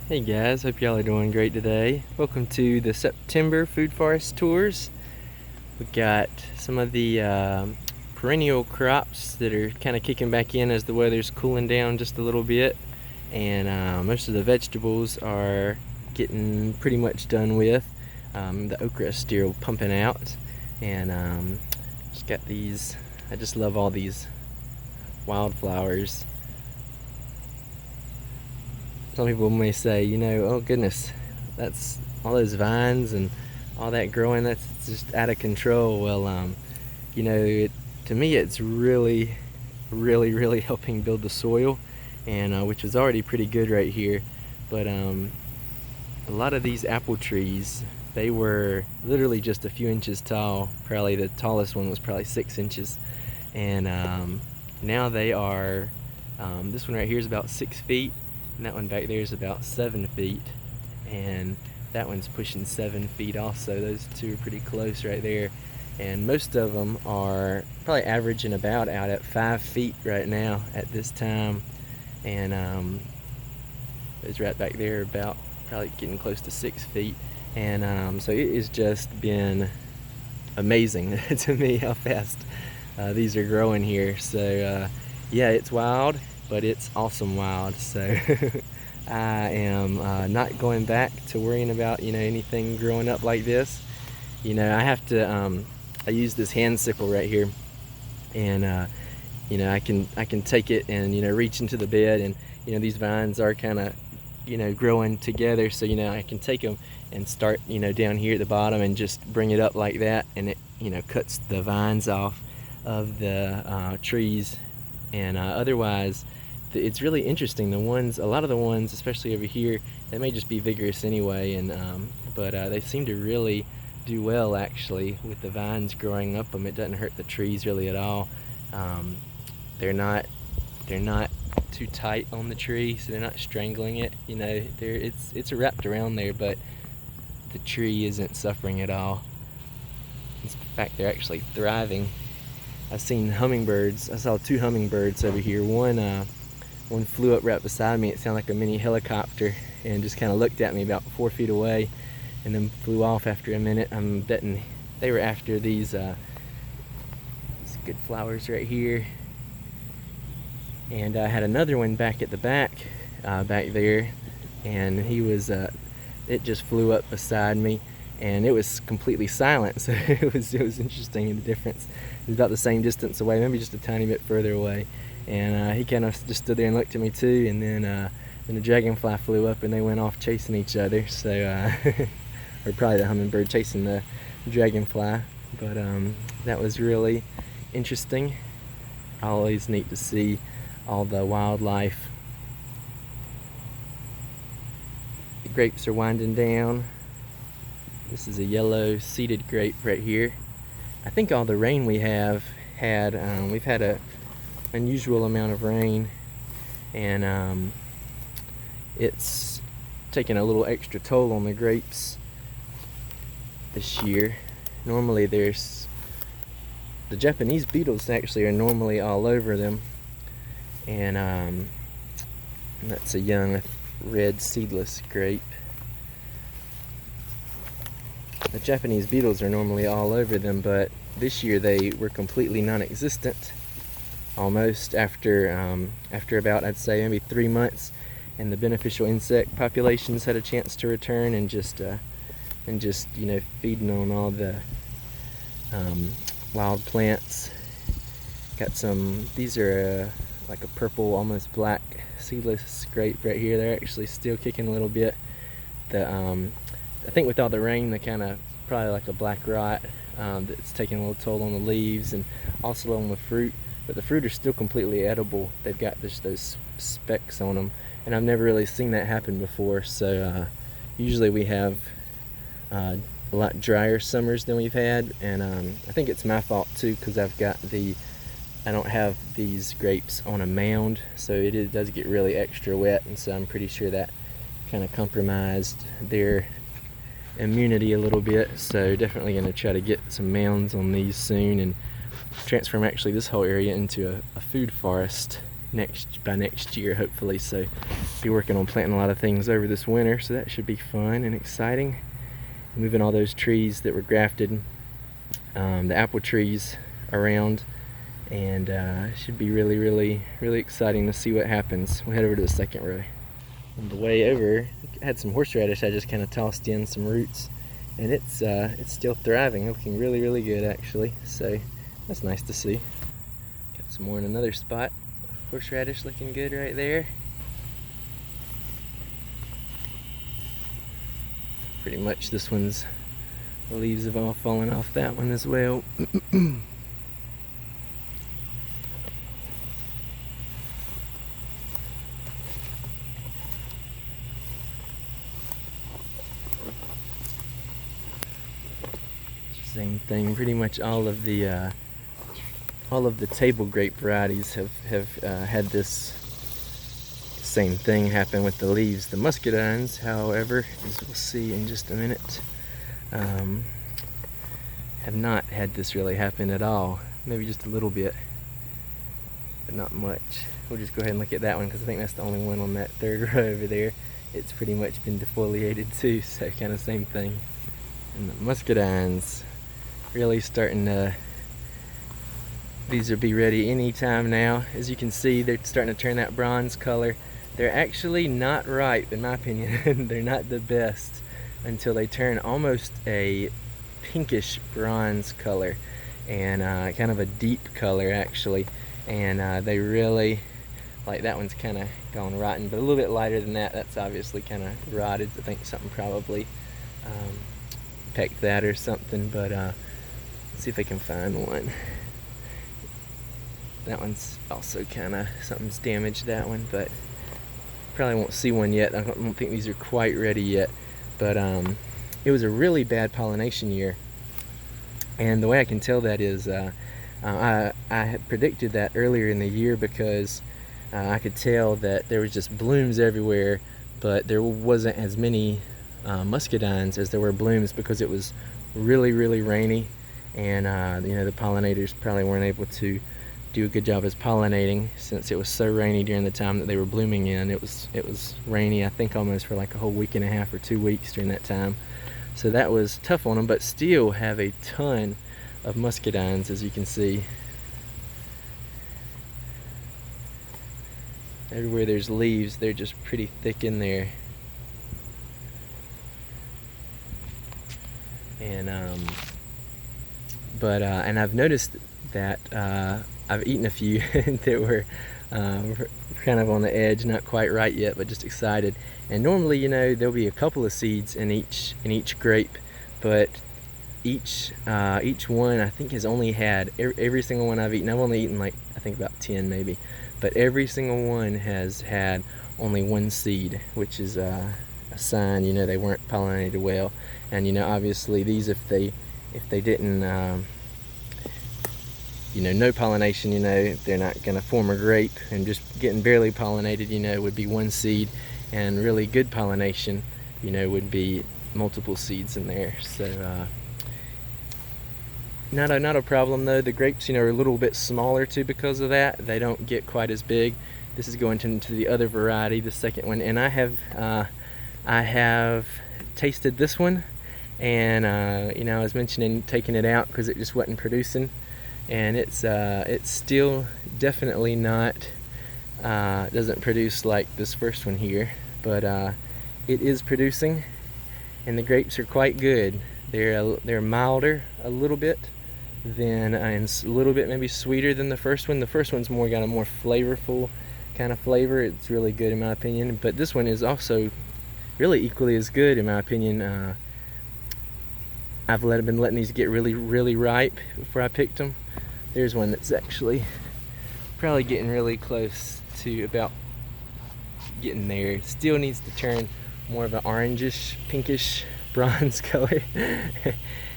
Hey guys, hope y'all are doing great today. Welcome to the September Food Forest Tours. We got some of the perennial crops that are kind of kicking back in as the weather's cooling down just a little bit, and most of the vegetables are getting pretty much done with. The okra is still pumping out, and just got these. I just love all these wildflowers. Some people may say, oh goodness, that's all those vines and all that growing, that's just out of control. Well, to me it's really helping build the soil, and which is already pretty good right here. But a lot of these apple trees, they were literally just a few inches tall. Probably the tallest one was probably 6 inches, and now they are, this one right here is about 6 feet. And that one back there is about 7 feet, and that one's pushing 7 feet also. Those two are pretty close right there, and most of them are probably averaging about out at 5 feet right now at this time, and those right back there are about probably getting close to 6 feet, and so it has just been amazing to me how fast these are growing here. So yeah, it's wild, but it's awesome wild. So I am not going back to worrying about anything growing up like this. I have to I use this hand sickle right here, and I can take it and reach into the bed, and these vines are kind of growing together, so I can take them and start down here at the bottom and just bring it up like that, and it cuts the vines off of the trees. And otherwise, it's really interesting. A lot of the ones, especially over here, they may just be vigorous anyway, and but they seem to really do well actually with the vines growing up them. It doesn't hurt the trees really at all. They're not too tight on the tree, so they're not strangling it. It's wrapped around there, but the tree isn't suffering at all. In fact, they're actually thriving. I've seen hummingbirds. I saw 2 hummingbirds over here. One flew up right beside me. It sounded like a mini helicopter, and just kind of looked at me about 4 feet away, and then flew off after a minute. I'm betting they were after these good flowers right here. And I had another one back at the back there, and he was it just flew up beside me, and it was completely silent. So it was interesting, the difference. It was about the same distance away, maybe just a tiny bit further away, and he kind of just stood there and looked at me too. And then the dragonfly flew up, and they went off chasing each other. So or probably the hummingbird chasing the dragonfly. But that was really interesting. Always neat to see all the wildlife. The grapes are winding down. This is a yellow seeded grape right here. I think all the rain we have had, we've had a unusual amount of rain, and it's taken a little extra toll on the grapes this year. Normally the Japanese beetles actually are normally all over them, and that's a young red seedless grape. The Japanese beetles are normally all over them, but this year they were completely non-existent almost after about, I'd say, maybe 3 months, and the beneficial insect populations had a chance to return and just feeding on all the wild plants. Got some, these are like a purple, almost black seedless grape right here. They're actually still kicking a little bit. I think with all the rain, they kind of probably like a black rot that's taking a little toll on the leaves and also on the fruit. But the fruit are still completely edible. They've got just those specks on them, and I've never really seen that happen before. So usually we have a lot drier summers than we've had, and I think it's my fault too, because I don't have these grapes on a mound, so it does get really extra wet, and so I'm pretty sure that kind of compromised their immunity a little bit. So definitely going to try to get some mounds on these soon and transform actually this whole area into a food forest by next year, hopefully. So be working on planting a lot of things over this winter, so that should be fun and exciting. Moving all those trees that were grafted, the apple trees around, and it should be really exciting to see what happens. We'll head over to the second row. On the way over, I had some horseradish I just kind of tossed in some roots, and it's still thriving, looking really good actually, so that's nice to see. Got some more in another spot. Horseradish looking good right there. Pretty much this one's, the leaves have all fallen off that one as well. Same thing, pretty much all of the table grape varieties have had this same thing happen with the leaves. The muscadines, however, as we'll see in just a minute, have not had this really happen at all. Maybe just a little bit, but not much. We'll just go ahead and look at that one because I think that's the only one on that third row over there. It's pretty much been defoliated too, so kind of same thing. And the muscadines really starting to, these will be ready anytime now. As you can see, they're starting to turn that bronze color. They're actually not ripe, in my opinion. They're not the best until they turn almost a pinkish bronze color, and kind of a deep color actually. And they really, like that one's kind of gone rotten, but a little bit lighter than that. That's obviously kind of rotted. I think something probably pecked that or something, but let's see if I can find one. That one's also kind of, something's damaged that one, but probably won't see one yet. I don't think these are quite ready yet, but it was a really bad pollination year, and the way I can tell that is I had predicted that earlier in the year because I could tell that there was just blooms everywhere, but there wasn't as many muscadines as there were blooms because it was really rainy, and you know, the pollinators probably weren't able to do a good job as pollinating since it was so rainy during the time that they were blooming in. It was rainy, I think, almost for like a whole week and a half or 2 weeks during that time. So that was tough on them, but still have a ton of muscadines, as you can see. Everywhere there's leaves, they're just pretty thick in there. And and I've noticed that I've eaten a few that were kind of on the edge, not quite right yet, but just excited. And normally, you know, there'll be a couple of seeds in each grape, but each one I think has only had, every single one I've only eaten like I think about 10 maybe, but every single one has had only one seed, which is a sign, you know, they weren't pollinated well. And you know, obviously these, if they didn't you know, no pollination, you know, they're not going to form a grape, and just getting barely pollinated, you know, would be one seed, and really good pollination, you know, would be multiple seeds in there. So not a problem though. The grapes, you know, are a little bit smaller too because of that. They don't get quite as big. This is going into the other variety, the second one, and I have tasted this one, and you know, I was mentioning taking it out because it just wasn't producing. And it's still definitely not, doesn't produce like this first one here, but it is producing, and the grapes are quite good. They're milder a little bit than, and a little bit maybe sweeter than the first one. The first one's got a more flavorful kind of flavor. It's really good in my opinion, but this one is also really equally as good in my opinion. I've been letting these get really ripe before I picked them. There's one that's actually probably getting really close to about getting there. Still needs to turn more of an orangish, pinkish, bronze color.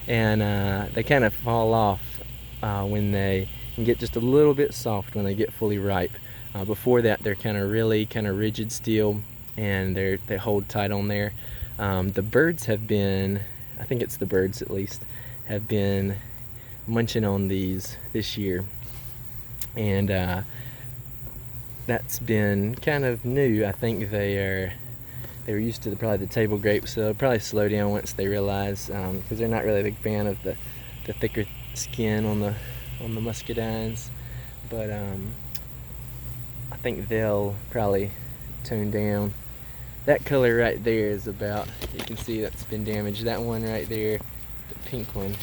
And they kind of fall off when they get just a little bit soft when they get fully ripe. Before that, they're kind of rigid still, and they hold tight on there. The birds have been, I think it's the birds at least, have been munching on these this year, and that's been kind of new. I think they were used to probably the table grapes, so they'll probably slow down once they realize, because they're not really a big fan of the thicker skin on the muscadines. But I think they'll probably tone down. That color right there is about, you can see that's been damaged. That one right there, the pink one,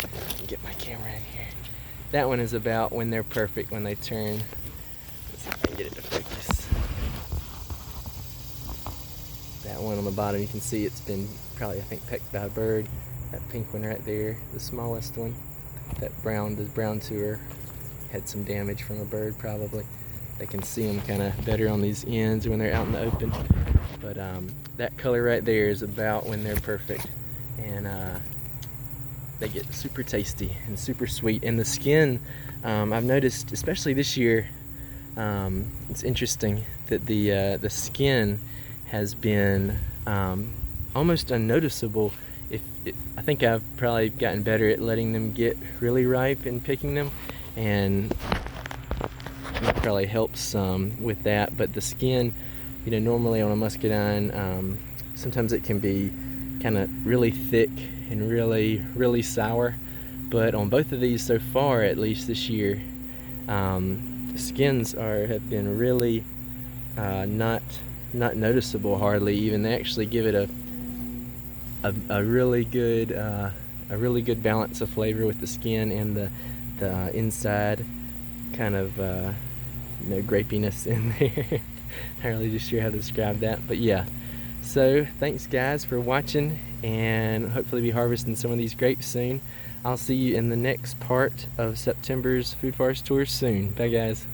get my camera in here. That one is about when they're perfect, when they turn. Let's see if I can get it to focus. That one on the bottom, you can see it's been probably, I think, pecked by a bird. That pink one right there, the smallest one. That brown, the brown tour, had some damage from a bird probably. They can see them kind of better on these ends when they're out in the open. But that color right there is about when they're perfect, and they get super tasty and super sweet. And the skin, I've noticed, especially this year, it's interesting that the skin has been almost unnoticeable. I think I've probably gotten better at letting them get really ripe and picking them, and that probably helps with that. But the skin, you know, normally on a muscadine, sometimes it can be kind of really thick and really sour. But on both of these so far, at least this year, the skins have been really not noticeable hardly even. They actually give it a really good balance of flavor with the skin and the inside kind of grapiness in there. Not really just sure how to describe that, but yeah. So thanks guys for watching, and hopefully be harvesting some of these grapes soon. I'll see you in the next part of September's Food Forest Tour soon. Bye guys.